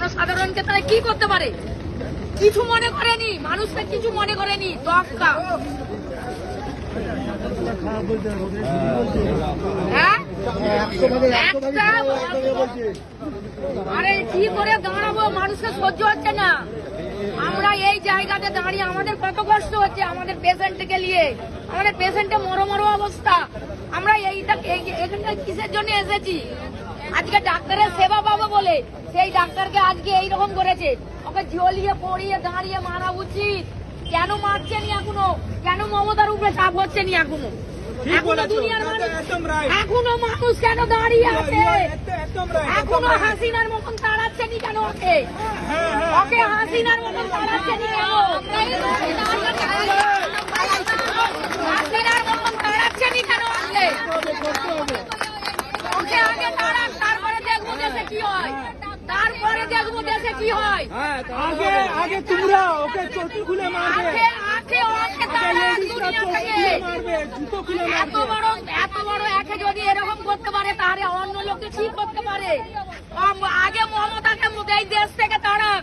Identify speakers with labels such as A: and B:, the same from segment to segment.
A: জনসাধারণকে তারা কি করতে পারে? কিছু মনে করেনি, মানুষকে কিছু মনে করেনি। দক্কা আরে কি করে দাঁড়াবো? মানুষকে সহ্য হচ্ছে না। আমরা এই জায়গাতে দাঁড়িয়ে আমাদের কত কষ্ট হচ্ছে, আমাদের পেশেন্টকে নিয়ে। আমাদের পেশেন্টের মরো অবস্থা। আমরা এখানটা কিসের জন্য এসেছি? আজকে ডাক্তারের সেবা পাবো বলে সেই ডাক্তারকে আজকে এইরকম করেছে। ওকে জ্বলিয়ে পড়িয়ে দাঁড়িয়ে মারা উচিত। কেন মারছেনি এখনো? কেন মমতার উপরে চাপ হচ্ছেনি এখনো? এখনো মানুষ কেন দাঁড়িয়ে আছে? এখনো হাসিনার মতন তাড়াচ্ছেনি কেন ওকে? ওকে হাসিনার মতন তাড়াচ্ছেনি কেন? হাসিনার মতন তাড়াচ্ছেনি কেন ওকে? ওকে আগে তাড়ান, তারপরে দেখবো দেশে কি হয়। তারপরে দেখবো দেশে কি হয়।
B: আগে তোমরা ওকে চটি খুলে মারবে,
A: এত বড় একে যদি এরকম করতে পারে তাহলে অন্য লোককে কি করতে পারে? আগে মমতাকে এই দেশ থেকে তাড়াক,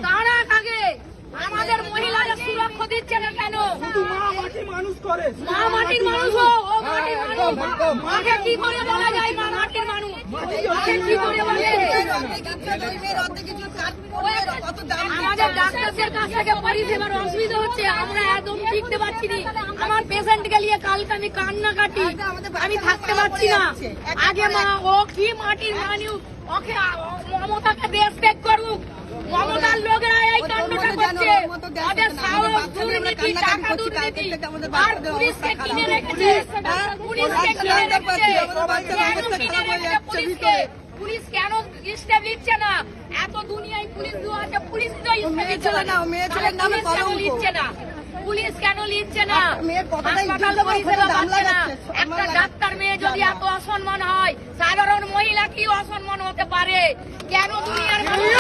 A: তাড়াক আগে। আমাদের মহিলারা সুরক্ষা দিচ্ছে না কেন? মা মাটির মানুষ ও মাটির মানুষ। মাকে কি করে বলা যায় মা মাটির মানুষ? মাকে কি করে বলে? আমাদের ডাক্তারদের কাছ থেকে পরিষেবার অসুবিধা হচ্ছে। আমরা একদম টিকতে পারছি না। আমার পেশেন্টকে নিয়ে কালকে আমি কান্নাকাটি, আমি থাকতে পারছি না। আগে মা ও কি মাটির মানুষ, ওকে মমতাকে রেসপেক্ট করুক। মমতার লোকেরা এই কাণ্ডটা করছে। ওদের সাহস, দুর্নীতি, টাকা দুর্নীতি আর পুলিশকে কিনে রেখেছে। পুলিশকে কিনে রেখেছে। কেন কিনে রেখেছে পুলিশকে? পুলিশ কেন স্টেপ নিচ্ছে না? এত দুনিয়ায় পুলিশ আছে, পুলিশ তো নিচ্ছে না। পুলিশ কেন নিচ্ছে না? হাসপাতাল পরিষেবা পাচ্ছে না। একটা ডাক্তার মেয়ে যদি এত অসম্মান হয়, সাধারণ মহিলা কি অসম্মান হতে পারে? কেন দুনিয়ার মানুষ